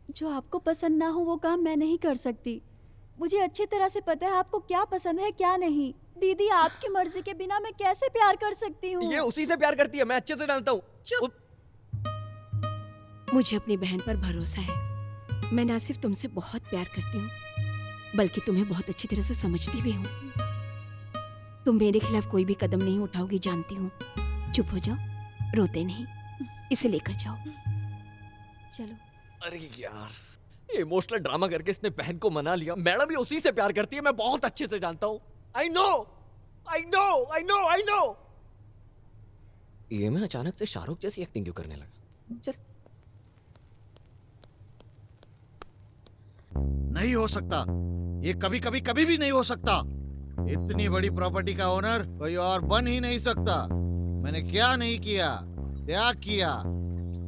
जो आपको पसंद ना हो वो काम मैं नहीं कर सकती। मुझे अच्छी तरह से पता है आपको क्या पसंद है क्या नहीं। दीदी आपकी मर्जी के बिना मैं कैसे प्यार कर सकती हूँ? ये उसी से प्यार करती है, मैं अच्छे से जानता हूँ। चुप। मुझे अपनी बहन पर भरोसा है। मैं ना सिर्फ तुमसे बहुत प्यार करती हूँ, बल्कि तुम्हें बहुत अच्छी तरह से समझती भी हूँ। तुम मेरे खिलाफ कोई भी कदम नहीं उठाओगी जानती हूँ। चुप हो जाओ, रोते नहीं, इसे लेकर जाओ। चलो। अरे यार, ये इमोशनल ड्रामा करके इसने बहन को मना लिया। मैडम ये उसी से प्यार करती है, मैं बहुत अच्छे से जानता हूँ। I know, I know, I know, I know. ये मैं अचानक से शाहरुख जैसी एक्टिंग क्यों करने लगा? चल। नहीं हो सकता, ये कभी कभी कभी भी नहीं हो सकता। इतनी बड़ी प्रॉपर्टी का ओनर कोई और बन ही नहीं सकता। मैंने क्या नहीं किया, त्याग किया,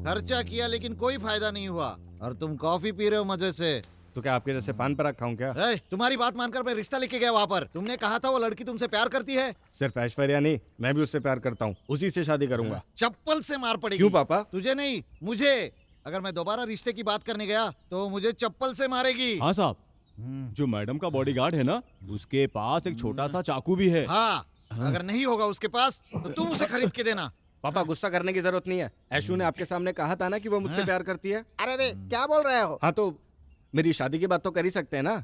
खर्चा किया, लेकिन कोई फायदा नहीं हुआ। और तुम कॉफी पी रहे हो मजे से। तो क्या आपके जैसे पान पर खाऊं क्या? तुम्हारी बात मानकर मैं रिश्ता लेके गया वहाँ पर। तुमने कहा था वो लड़की तुमसे प्यार करती है। सिर्फ ऐश्वर्या नहीं, मैं भी उससे प्यार करता हूँ, उसी से शादी करूंगा। चप्पल से मार पड़ेगी। क्यों पापा? तुझे नहीं, मुझे। अगर मैं दोबारा रिश्ते की बात करने गया तो मुझे चप्पल से मारेगी। हाँ साहब, जो मैडम का बॉडीगार्ड है ना, उसके पास एक छोटा सा चाकू भी है। हाँ, अगर नहीं होगा उसके पास तो तुम उसे खरीद के देना। पापा गुस्सा करने की जरूरत नहीं है। ऐशू ने आपके सामने कहा था ना कि वो मुझसे प्यार करती है। अरे रे, क्या बोल रहे हो? हाँ तो मेरी शादी की बात तो कर ही सकते हैं ना।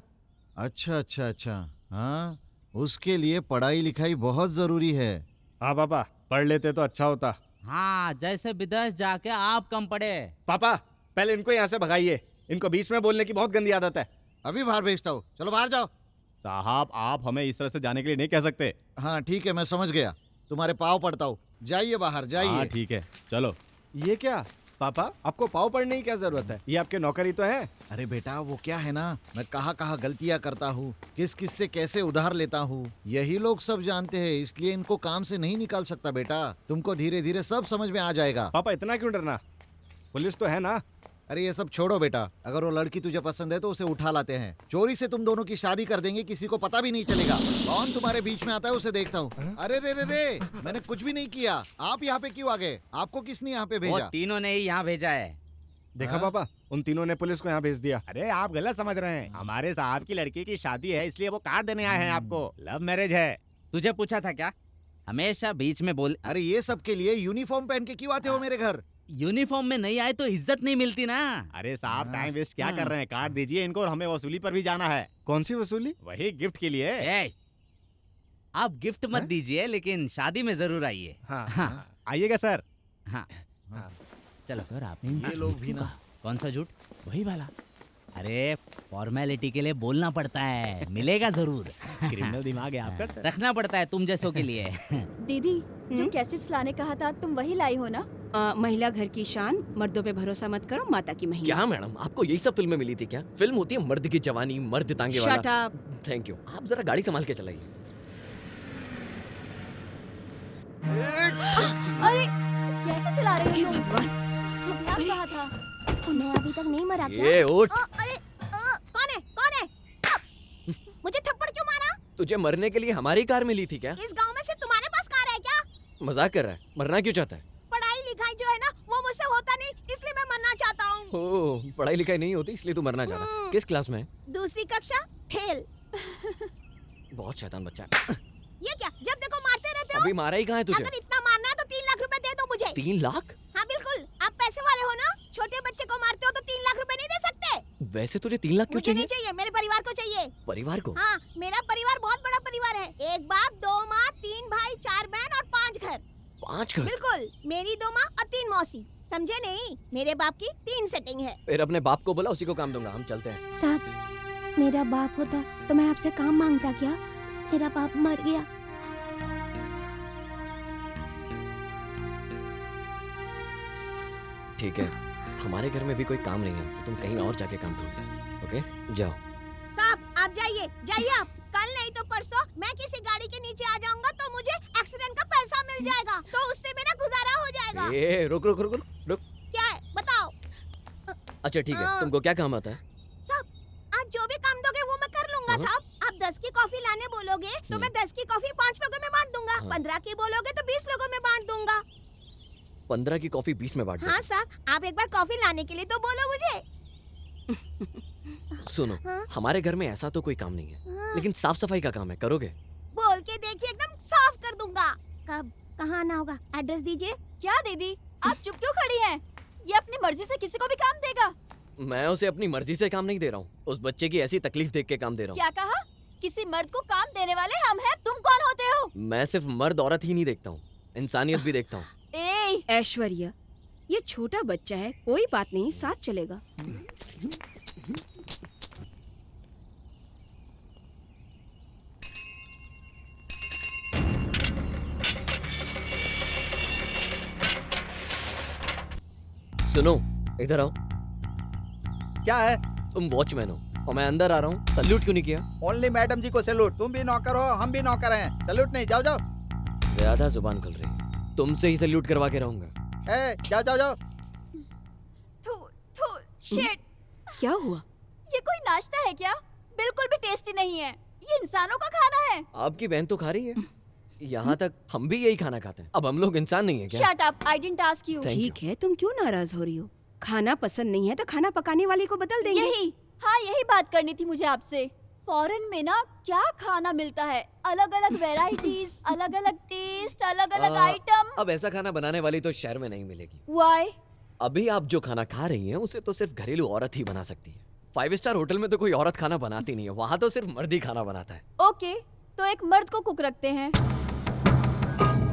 अच्छा अच्छा अच्छा, हाँ, उसके लिए पढ़ाई लिखाई बहुत जरूरी है। हाँ पापा, पढ़ लेते तो अच्छा होता। हाँ, जैसे विदेश जाके आप कम पढ़े। पापा पहले इनको यहाँ से भगाइए, इनको बीच में बोलने की बहुत गंदी आदत है। अभी बाहर भेजता हूँ, चलो बाहर जाओ। साहब आप हमें इस तरह से जाने के लिए नहीं कह सकते। हाँ ठीक है, मैं समझ गया, तुम्हारे पाँव पड़ता हूँ। जाइए बाहर, हाँ जाइए। ठीक है, चलो। ये क्या पापा, आपको पाव पड़ने की क्या जरूरत है? ये आपके नौकर ही तो हैं। अरे बेटा, वो क्या है ना, मैं कहाँ गलतियाँ करता हूँ, किस किस से कैसे उधार लेता हूँ, यही लोग सब जानते हैं। इसलिए इनको काम से नहीं निकाल सकता बेटा। तुमको धीरे धीरे सब समझ में आ जाएगा। पापा इतना क्यों डरना, पुलिस तो है ना। अरे ये सब छोड़ो बेटा, अगर वो लड़की तुझे पसंद है तो उसे उठा लाते हैं। चोरी से तुम दोनों की शादी कर देंगे, किसी को पता भी नहीं चलेगा। कौन तुम्हारे बीच में आता है उसे देखता हूँ। अरे रे रे रे, मैंने कुछ भी नहीं किया। आप यहाँ पे क्यों आ गए? आपको किसने यहाँ पे वो भेजा? तीनों ने ही यहाँ भेजा है। देखा पापा, उन तीनों ने पुलिस को यहाँ भेज दिया। अरे आप गलत समझ रहे हैं, हमारे साहब की लड़की की शादी है, इसलिए वो कार्ड देने आए हैं आपको। लव मैरिज है। तुझे पूछा था क्या? हमेशा बीच में बोल। अरे ये सब के लिए यूनिफॉर्म पहन के क्यों आते हो मेरे घर? यूनिफॉर्म में नहीं आए तो इज्जत नहीं मिलती ना। अरे साहब टाइम वेस्ट क्या कर रहे हैं, कार्ड दीजिए इनको, और हमें वसूली पर भी जाना है। कौन सी वसूली? वही गिफ्ट के लिए। ए, आप गिफ्ट मत दीजिए, लेकिन शादी में जरूर आइए। हाँ। आइएगा सर। हाँ, चलो सर। आपने ये लोग भी ना। कौन सा झूठ? वही वाला। अरे फॉर्मेलिटी के लिए बोलना पड़ता है, मिलेगा जरूर। क्रिमिनल दिमाग है आपका सर। रखना पड़ता है तुम जैसों के लिए। दीदी जो कैसेट्स लाने कहा था तुम वही लाई हो ना? महिला घर की शान, मर्दों पे भरोसा मत करो, माता की महिमा। क्या मैडम, आपको यही सब फिल्में मिली थी क्या? फिल्म होती है मर्द की जवानी, मर्द तांगे वाला। Shut up. Thank you. आप जरा गाड़ी संभाल के चलाइए। अरे कैसे चला रही हो तुम? ध्यान कहाँ था? मैं अभी तक नहीं मरा क्या? ये उठ। अरे कौन है? कौन है? मुझे थप्पड़ क्यों मारा? तुझे मरने के लिए हमारी कार मिली थी क्या? इस गांव में सिर्फ तुम्हारे पास कार है क्या? मजाक कर रहा है? मरना क्यों चाहता है? पढ़ाई लिखाई जो है ना वो मुझसे होता नहीं, इसलिए मैं मरना चाहता हूँ। ओह, पढ़ाई लिखाई नहीं होती इसलिए तू मरना चाहता। किस क्लास में है? दूसरी कक्षा, फेल। बहुत शैतान बच्चा है। ये क्या, जब देखो मारते रहते हो? अभी मारा ही कहाँ है तुझे? अगर इतना मारना है तो 3 लाख रुपए दे दो मुझे। 3 लाख? हाँ बिल्कुल, आप पैसे वाले हो ना? छोटे बच्चे को मारते हो तो 3 लाख रुपए नहीं दे सकते? वैसे तुझे 3 लाख क्यों मुझे नहीं चाहिए? चाहिए, मेरे परिवार को चाहिए। परिवार को? हाँ, मेरा परिवार बहुत बड़ा परिवार है। 1 बाप, 2 माँ, 3 भाई, 4 बहन और 5 घर। 5 घर? बिल्कुल, मेरी 2 माँ और 3 मौसी। समझे नहीं? मेरे बाप की 3 सेटिंग है। फिर अपने बाप को बोला, उसी को काम दूंगा। हम चलते हैं। साहब, मेरा बाप होता तो मैं आपसे काम मांगता क्या? मेरा बाप मर गया। ठीक है, हमारे घर में भी कोई काम नहीं है, तो तुम कहीं और जाके काम ढूंढो। ओके, जाओ। साहब आप जाइए, जाइए आप। कल नहीं तो परसों मैं किसी गाड़ी के नीचे आ जाऊंगा तो मुझे एक्सीडेंट का पैसा मिल जाएगा, तो उससे मेरा गुजारा हो जाएगा। ए, रुक रुक रुक रुक रुक। क्या है बताओ? अच्छा ठीक है, तुमको क्या काम आता है? साहब आप जो भी काम दोगे वो मैं कर लूंगा। साहब आप 10 की कॉफी लाने बोलोगे तो मैं 10 की कॉफी 5 लोगों में बांट दूंगा। 15 की बोलोगे तो 20 लोगों में बांट दूंगा। 15 की कॉफी 20 में बांट दो। हाँ साहब, आप एक बार कॉफी लाने के लिए तो बोलो मुझे। सुनो, हाँ? हमारे घर में ऐसा तो कोई काम नहीं है, हाँ। लेकिन साफ सफाई का काम है, करोगे? बोल के देखिए, एकदम साफ कर दूंगा। कब कहाँ आना होगा, एड्रेस दीजिए। क्या दीदी, आप चुप क्यों खड़ी हैं? ये अपनी मर्जी से किसी को भी काम देगा। मैं उसे अपनी मर्जी से काम नहीं दे रहा हूँ, उस बच्चे की ऐसी तकलीफ देख के काम दे रहा हूँ। क्या कहा? किसी मर्द को काम देने वाले हम हैं, तुम कौन होते हो? मैं सिर्फ मर्द औरत ही नहीं देखता हूँ, इंसानियत भी देखता हूँ। ए, ऐश्वर्या, ये छोटा बच्चा है, कोई बात नहीं, साथ चलेगा। सुनो, इधर आओ। क्या है? तुम वॉचमैन हो और मैं अंदर आ रहा हूँ, सल्यूट क्यों नहीं किया? ओनली मैडम जी को सैल्यूट। तुम भी नौकर हो, हम भी नौकर हैं। सैल्यूट नहीं, जाओ जाओ। ज्यादा जुबान खुल रही है, तुमसे ही सल्यूट करवा के रहूंगा। ए, जाओ जाओ जाओ। थू थू शिट। क्या हुआ? ये कोई नाश्ता है क्या? बिल्कुल भी टेस्टी नहीं है, ये इंसानों का खाना है। आपकी बहन तो खा रही है, यहाँ तक हम भी यही खाना खाते हैं। अब हम लोग इंसान नहीं है क्या? Shut up, I didn't ask you. Thank you. ठीक है, तुम क्यों नाराज हो रही हो? खाना पसंद नहीं है तो खाना पकाने वाले को बदल देंगे। यही बात करनी थी मुझे आपसे। फॉरेन में ना क्या खाना मिलता है, अलग अलग वेराइटीज, अलग अलग टेस्ट, अलग अलग आइटम। अब ऐसा खाना बनाने वाली तो शहर में नहीं मिलेगी। व्हाई? अभी आप जो खाना खा रही हैं उसे तो सिर्फ घरेलू औरत ही बना सकती है। 5 स्टार होटल में तो कोई औरत खाना बनाती नहीं है, वहाँ तो सिर्फ मर्द ही खाना बनाता है। ओके, तो एक मर्द को कुक रखते हैं।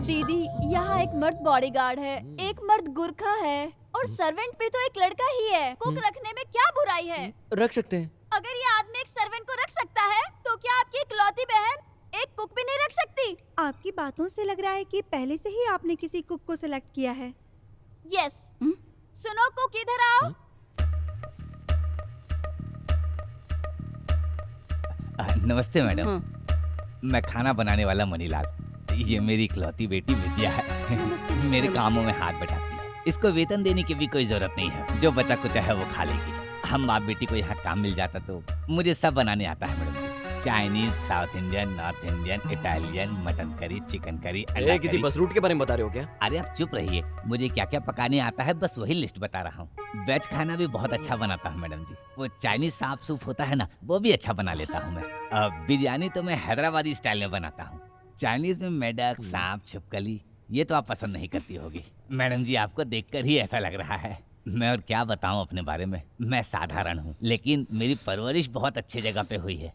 दीदी, यहाँ एक मर्द बॉडीगार्ड है, एक मर्द गुरखा है और सर्वेंट भी तो एक लड़का ही है। कुक रखने में क्या बुराई है? रख सकते हैं। अगर ये आदमी एक सर्वेंट को रख सकता है, तो क्या आपकी इकलौती बहन एक कुक भी नहीं रख सकती? आपकी बातों से लग रहा है कि पहले से ही आपने किसी कुक को सिलेक्ट किया है। यस। सुनो कुक, इधर आओ। नमस्ते मैडम। हाँ। मैं खाना बनाने वाला मनीलाल। ये मेरी इकलौती बेटी विद्या है। मेरे कामों में हाथ बटाती है। इसको वेतन देने की भी कोई जरूरत नहीं है, जो बचा कुछ है वो खा लेगी। हम बाप बेटी को यहाँ काम मिल जाता तो मुझे सब बनाने आता है madam. Chinese, south Indian, north Indian, Italian, mutton curry, chicken curry, अंडा किसी करी। बस रूट के बारे में बता रहे हो क्या? अरे आप चुप रहिए, मुझे क्या क्या पकाने आता है बस वही लिस्ट बता रहा हूँ। वेज खाना भी बहुत अच्छा बनाता हूँ मैडम जी। वो चाइनीज सांप सूप होता है ना, वो भी अच्छा बना लेता हूँ मैं। बिरयानी तो मैं हैदराबादी स्टाइल में बनाता हूँ। चाइनीज में मेढक, सांप, छिपकली, ये तो आप पसंद नहीं करती होगी। मैडम जी आपको देखकर ही ऐसा लग रहा है। मैं और क्या बताऊं अपने बारे में। मैं साधारण हूँ, लेकिन मेरी परवरिश बहुत अच्छी जगह पे हुई है।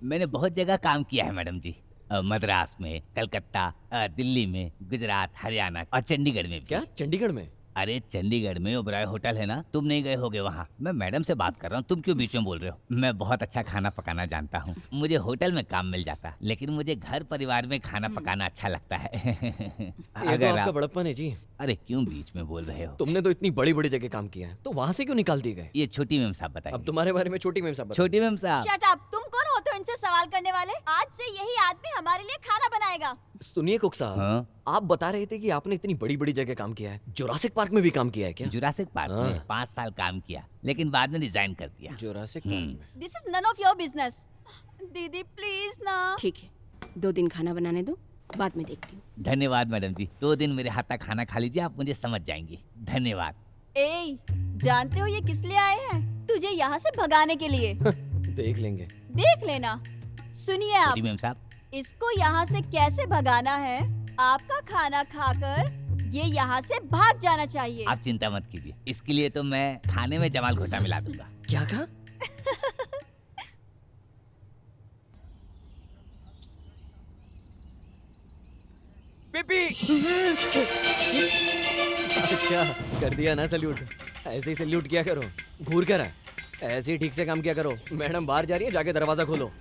मैंने बहुत जगह काम किया है मैडम जी। मद्रास में, कलकत्ता, दिल्ली में, गुजरात, हरियाणा और चंडीगढ़ में भी। क्या चंडीगढ़ में? अरे चंडीगढ़ में ओबराय होटल है ना, तुम नहीं गए होगे वहाँ। मैं मैडम से बात कर रहा हूँ, तुम क्यों बीच में बोल रहे हो? मैं बहुत अच्छा खाना पकाना जानता हूँ। मुझे होटल में काम मिल जाता, लेकिन मुझे घर परिवार में खाना पकाना अच्छा लगता है। ये तो आपका बड़प्पन है जी। अरे क्यों बीच में बोल रहे हो? तुमने तो इतनी बड़ी बड़ी जगह काम किया है, तो वहाँ से क्यों निकाल दिए गए? ये छोटी मेम साहब बताइए। अब तुम्हारे बारे में छोटी मेम साहब बताइए। छोटी मेम साहब। शट अप, तुम कौन होते हो इनसे सवाल करने वाले? आज से यही आदमी हमारे लिए खाना बनाएगा। सुनिए कुक साहब, हाँ? आप बता रहे थे कि आपने इतनी बड़ी बड़ी जगह काम किया है। जुरासिक पार्क में भी काम किया है क्या? जुरासिक पार्क में 5 साल काम किया, लेकिन बाद में रिजाइन कर दिया। जुरासिक पार्क में? This is none of your business. दीदी प्लीज ना। ठीक है, 2 दिन खाना बनाने दो, बाद में देखती हूँ। धन्यवाद मैडम जी, 2 दिन मेरे हाथ का खाना खा लीजिए, आप मुझे समझ जाएंगी। धन्यवाद। ए, जानते हो ये किस लिए आए हैं? तुझे यहाँ से भगाने के लिए। देख लेंगे। देख लेना। सुनिए आप, छोटी मेम साहब, इसको यहाँ से कैसे भगाना है? आपका खाना खाकर ये यहाँ से भाग जाना चाहिए। आप चिंता मत कीजिए, इसके लिए तो मैं खाने में जमाल घोटा मिला दूंगा। क्या कहा? पिपी। अच्छा कर दिया ना सल्यूट। ऐसे ही सल्यूट किया करो, घूर कर ऐसे ही ठीक से काम किया करो। मैडम बाहर जा रही है, जाके दरवाजा खोलो।